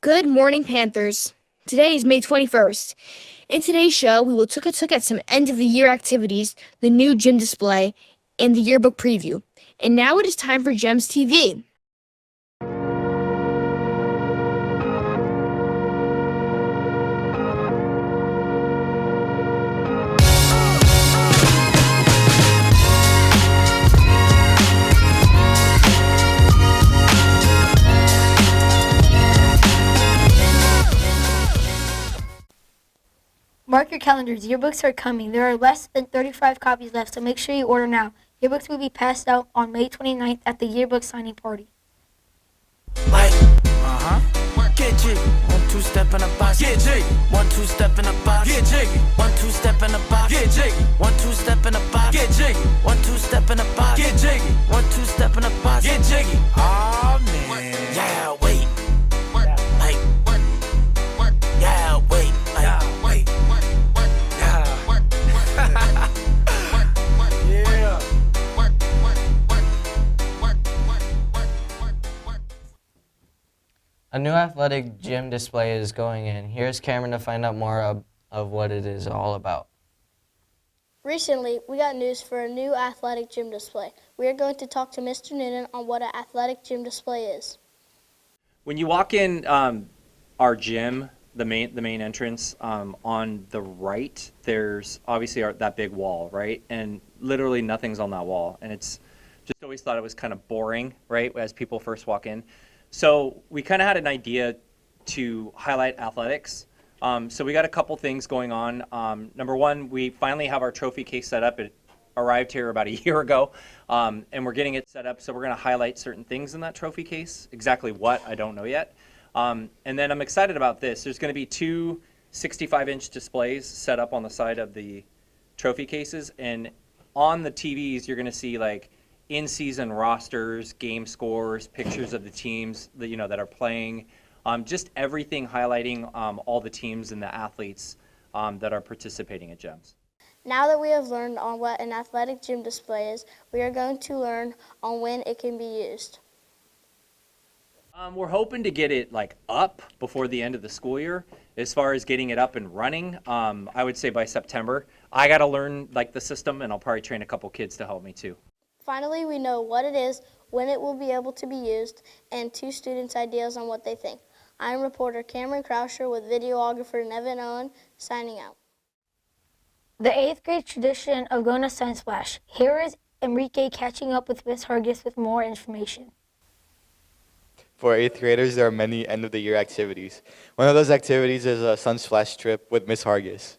Good morning, Panthers. Today is May 21st. In today's show, we will take a look at some end-of-the-year activities, the new gym display, and the yearbook preview. And now it is time for GEMS TV. Mark your calendars. Yearbooks are coming. There are less than 35 copies left, so make sure you order now. Yearbooks will be passed out on May 29th at the yearbook signing party. Like, get jiggy. 1 2 step in the box. Get jiggy. 1 2 step in the box. Get jiggy. 1 2 step in the box. Get jiggy. 1 2 step in the box. Get jiggy. 1 2 step in the box. Get jiggy. 1 2 step in the box. Get jiggy. Oh man. Yeah, wait. Like, yeah, wait. Like, wait. Yeah. A new athletic gym display is going in. Here's Cameron to find out more of what it is all about. Recently, we got news for a new athletic gym display. We are going to talk to Mr. Noonan on what an athletic gym display is. When you walk in our gym, the main entrance, on the right, there's obviously that big wall, right? And literally nothing's on that wall. And it's just always thought it was kind of boring, right, as people first walk in. So we kind of had an idea to highlight athletics. So we got a couple things going on. Number one, we finally have our trophy case set up. It arrived here about a year ago, and we're getting it set up. So we're going to highlight certain things in that trophy case. Exactly what, I don't know yet. And then I'm excited about this. There's going to be two 65-inch displays set up on the side of the trophy cases. And on the TVs, you're going to see like in-season rosters, game scores, pictures of the teams that are playing, just everything highlighting all the teams and the athletes that are participating at GEMS. Now that we have learned on what an athletic gym display is, we are going to learn on when it can be used. We're hoping to get it like up before the end of the school year. As far as getting it up and running, I would say by September. I got to learn like the system, and I'll probably train a couple kids to help me too. Finally, we know what it is, when it will be able to be used, and two students' ideas on what they think. I'm reporter Cameron Krauscher with videographer Nevin Owen, signing out. The 8th grade tradition of going to Sunsplash. Here is Enrique catching up with Miss Hargis with more information. For 8th graders, there are many end-of-the-year activities. One of those activities is a Sunsplash trip with Miss Hargis.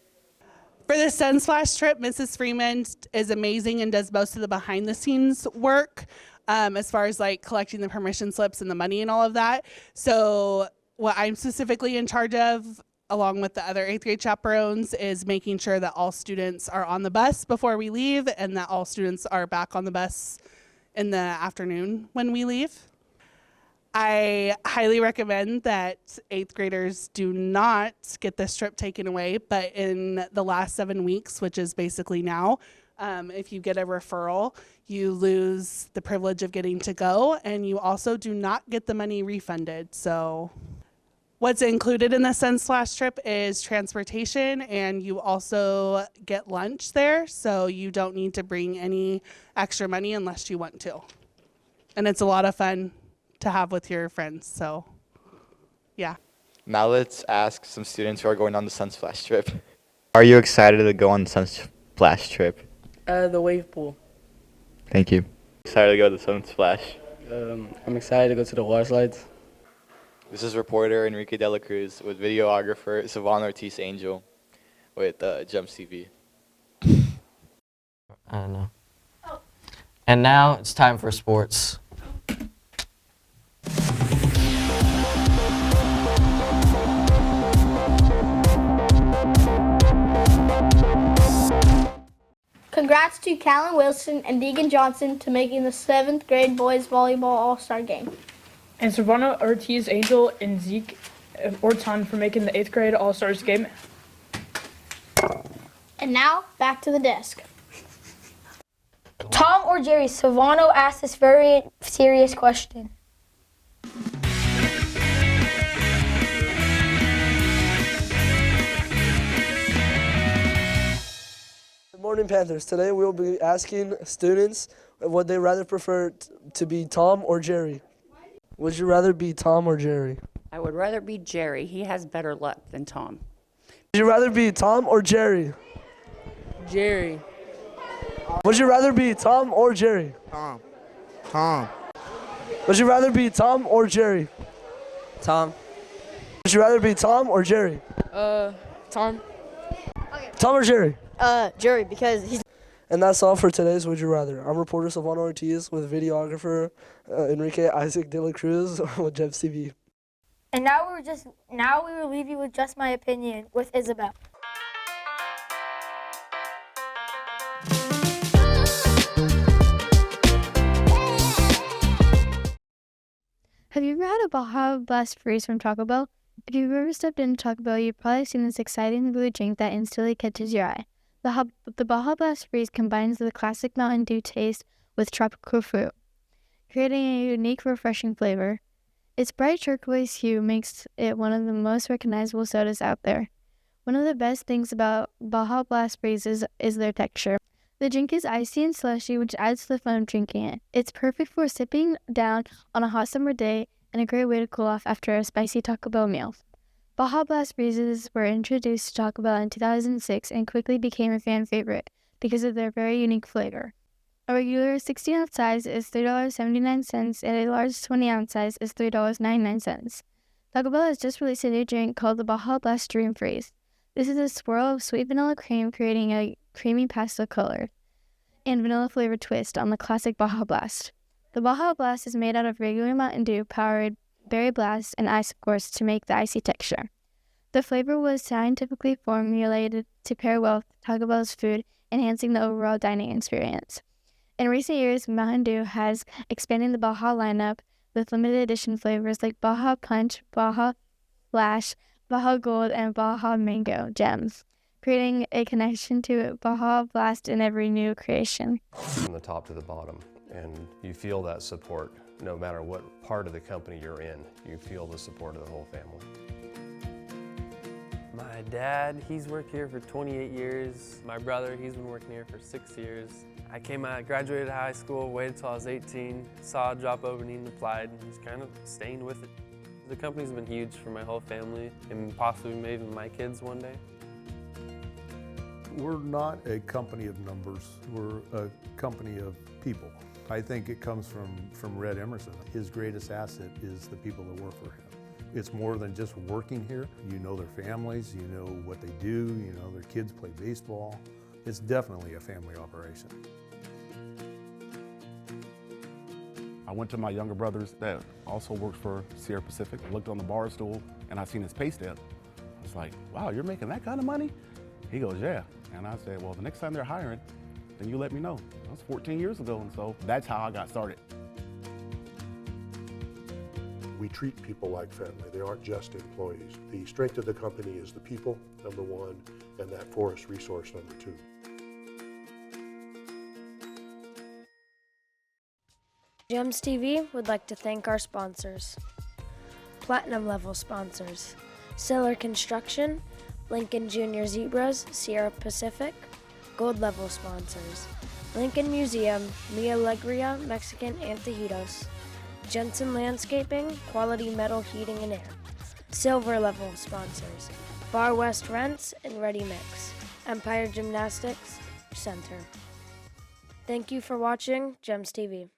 For the Sunsplash trip, Mrs. Freeman is amazing and does most of the behind-the-scenes work as far as like collecting the permission slips and the money and all of that. So what I'm specifically in charge of, along with the other 8th grade chaperones, is making sure that all students are on the bus before we leave and that all students are back on the bus in the afternoon when we leave. I highly recommend that 8th graders do not get this trip taken away, but in the last 7 weeks, which is basically now, if you get a referral, you lose the privilege of getting to go, and you also do not get the money refunded. So what's included in the Sunsplash trip is transportation, and you also get lunch there, so you don't need to bring any extra money unless you want to. And it's a lot of fun to have with your friends, so yeah. Now let's ask some students who are going on the Sunsplash trip. Are you excited to go on the Sunsplash trip? The wave pool. Thank you. Excited to go to the Sunsplash. I'm excited to go to the water slides. This is reporter Enrique De La Cruz with videographer Savannah Ortiz Angel with GEMS TV. I don't know. And now it's time for sports. Congrats to Callan Wilson and Deegan Johnson to making the 7th grade boys volleyball all-star game. And Savannah Ortiz Angel and Zeke Orton for making the 8th grade all-stars game. And now, back to the desk. Tom or Jerry, Savannah asked this very serious question. morning, Panthers. Today we'll be asking students would they rather prefer to be Tom or Jerry. Would you rather be Tom or Jerry? I would rather be Jerry. He has better luck than Tom. Would you rather be Tom or Jerry? Jerry. Would you rather be Tom or Jerry? Tom. Tom. Would you rather be Tom or Jerry? Tom. Would you rather be Tom or Jerry? Tom. Tom or Jerry? Jerry, because he's. And that's all for today's Would You Rather. I'm reporter Silvano Ortiz with videographer Enrique Isaac de la Cruz with Gems TV. And now we will leave you with Just My Opinion with Isabel. Have you ever had a Baja Blast Freeze from Taco Bell? If you've ever stepped into Taco Bell, you've probably seen this exciting blue drink that instantly catches your eye. The Baja Blast Freeze combines the classic Mountain Dew taste with tropical fruit, creating a unique, refreshing flavor. Its bright turquoise hue makes it one of the most recognizable sodas out there. One of the best things about Baja Blast Freezes is their texture. The drink is icy and slushy, which adds to the fun of drinking it. It's perfect for sipping down on a hot summer day and a great way to cool off after a spicy Taco Bell meal. Baja Blast Freezes were introduced to Taco Bell in 2006 and quickly became a fan favorite because of their very unique flavor. A regular 16-ounce size is $3.79 and a large 20-ounce size is $3.99. Taco Bell has just released a new drink called the Baja Blast Dream Freeze. This is a swirl of sweet vanilla cream, creating a creamy pastel color and vanilla flavored twist on the classic Baja Blast. The Baja Blast is made out of regular Mountain Dew, powered berry blast, and ice, of course, to make the icy texture. The flavor was scientifically formulated to pair well with Taco Bell's food, enhancing the overall dining experience. In recent years, Mountain Dew has expanded the Baja lineup with limited edition flavors like Baja Punch, Baja Flash, Baja Gold, and Baja Mango Gems, creating a connection to Baja Blast in every new creation. From the top to the bottom, and you feel that support no matter what part of the company you're in. You feel the support of the whole family. My dad, he's worked here for 28 years. My brother, he's been working here for 6 years. I graduated high school, waited till I was 18, saw a job opening, applied, and just kind of staying with it. The company's been huge for my whole family and possibly maybe my kids one day. We're not a company of numbers, we're a company of people. I think it comes from Red Emerson. His greatest asset is the people that work for him. It's more than just working here. You know their families, you know what they do, you know their kids play baseball. It's definitely a family operation. I went to my younger brother's that also works for Sierra Pacific. I looked on the bar stool and I seen his pay stub. I was like, wow, you're making that kind of money? He goes, yeah. And I said, well, the next time they're hiring, then you let me know. That was 14 years ago, and so that's how I got started. We treat people like family. They aren't just employees. The strength of the company is the people, number one, and that forest resource, number two. Gems TV would like to thank our sponsors. Platinum level sponsors: Siller Construction, Lincoln Junior Zebras, Sierra Pacific. Gold level sponsors: Lincoln Museum, Mi Alegria Mexican Antojitos, Jensen Landscaping, Quality Metal Heating and Air. Silver level sponsors: Far West Rents and Ready Mix, Empire Gymnastics Center. Thank you for watching Gems TV.